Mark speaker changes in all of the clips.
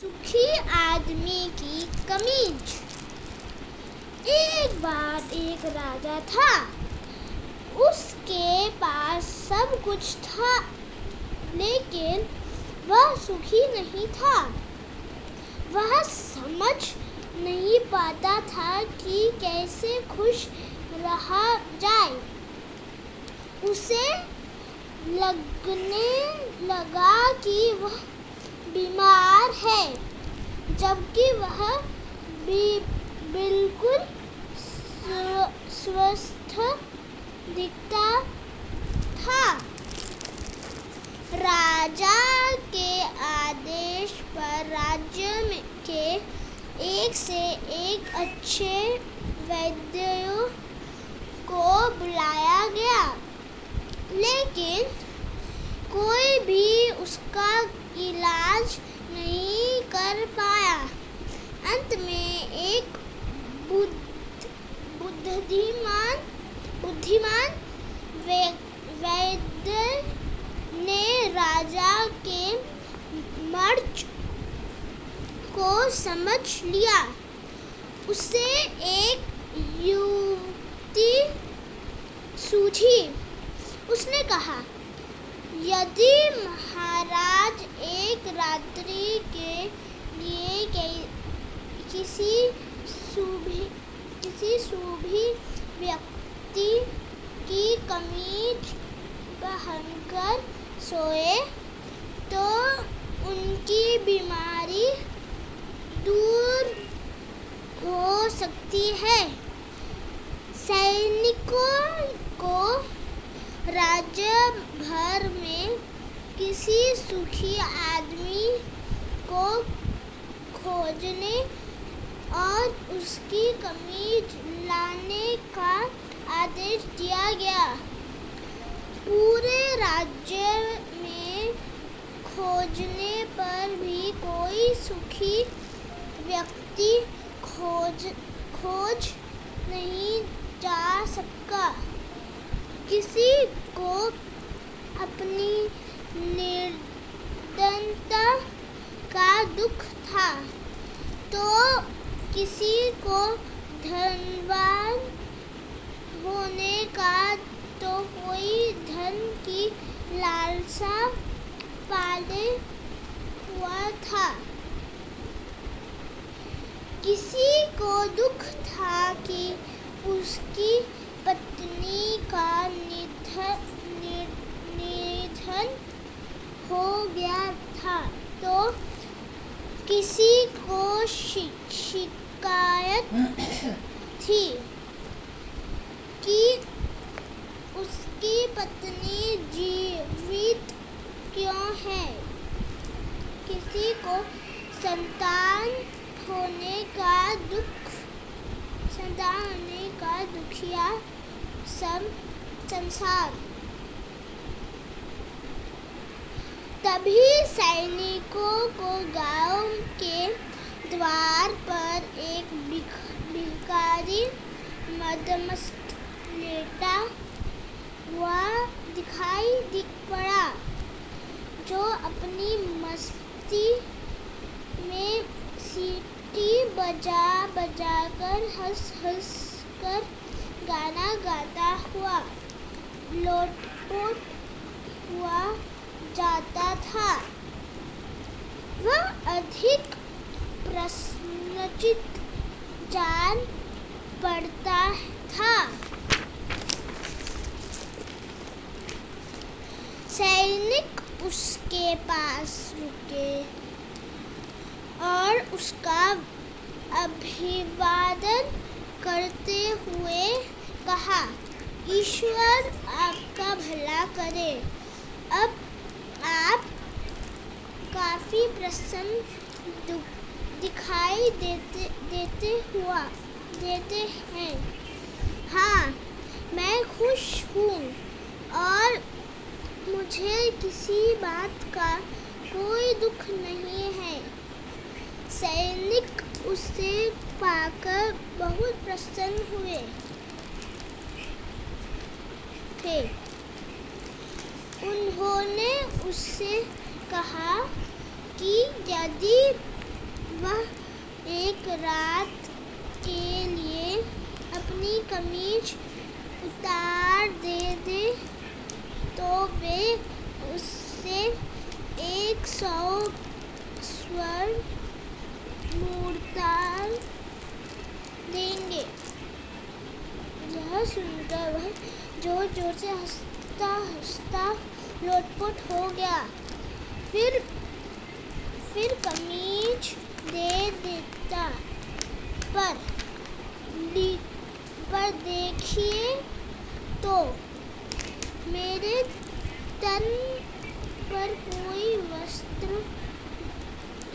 Speaker 1: सुखी आदमी की कमीज। एक बार एक राजा था। उसके पास सब कुछ था, लेकिन वह सुखी नहीं था। वह समझ नहीं पाता था कि कैसे खुश रहा जाए। उसे लगने लगा कि वह बीमार है, जबकि वह बिल्कुल स्वस्थ दिखता था। राजा के आदेश पर राज्य के एक से एक अच्छे वैद्यों को बुलाया गया, लेकिन कोई भी उसका इलाज नहीं कर पाया। अंत में एक बुद्धिमान वैद्य ने राजा के मर्ज को समझ लिया। उसे एक युक्ति सूझी। उसने कहा, यदि महाराज एक रात्रि के लिए किसी सूफी व्यक्ति की कमीज पहनकर सोए, तो उनकी बीमारी दूर हो सकती है। सैनिकों को राज्य भर में किसी सुखी आदमी को खोजने और उसकी कमीज लाने का आदेश दिया गया। पूरे राज्य में खोजने पर भी कोई सुखी व्यक्ति खोज नहीं जा सका। किसी को अपनी निर्धनता का दुख था, तो किसी को धनवान होने का, तो कोई धन की लालसा पाले हुआ था। किसी को दुख था कि उसकी पत्नी का निधन हो गया था, तो किसी को शिकायत थी कि उसकी पत्नी जीवित क्यों है। किसी को संतान होने का दुखिया संसार। तभी सैनिकों को गांव के द्वार पर एक भिखारी मदमस्त लेटा हुआ दिखाई पड़ा, जो अपनी मस्ती में सीटी बजा कर हंस कर गाना गाता हुआ लोटपोट हुआ जाता था। वह अधिक प्रसन्नचित्त जान पड़ता था। सैनिक उसके पास रुके और उसका अभिवादन करते हुए कहा, ईश्वर आपका भला करे। अब आप काफी प्रसन्न दिखाई देते हैं। हाँ, मैं खुश हूँ और मुझे किसी बात का कोई दुख नहीं है। सैनिक उसे पाकर बहुत प्रसन्न हुए थे। उन्होंने उससे कहा कि यदि रात के लिए अपनी कमीज उतार दे तो वे उससे 100 स्वर्ण मुद्रा देंगे। यह सुनकर वह जोर जोर से हंसता लोटपोट हो गया। फिर कमीज दे देता, पर देखिए तो मेरे तन पर कोई वस्त्र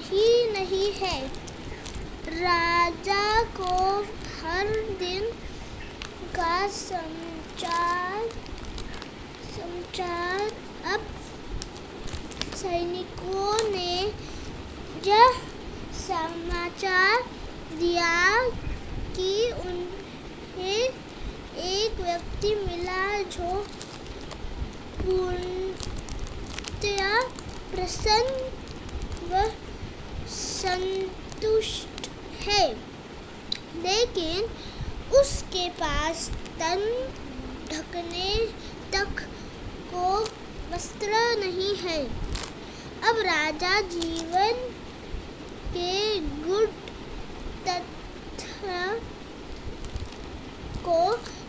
Speaker 1: ही नहीं है। राजा को हर दिन का समाचार अब सैनिकों ने यह समाचार दिया कि उन्हें एक व्यक्ति मिला जो पूर्णतया प्रसन्न व संतुष्ट है, लेकिन उसके पास तन ढकने तक को वस्त्र नहीं है। अब राजा जीवन के गुण तथ्य को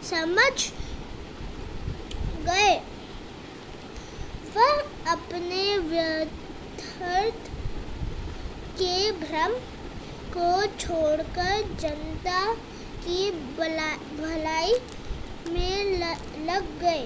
Speaker 1: समझ गए। वह अपने व्यर्थ के भ्रम को छोड़कर जनता की भलाई में लग गए।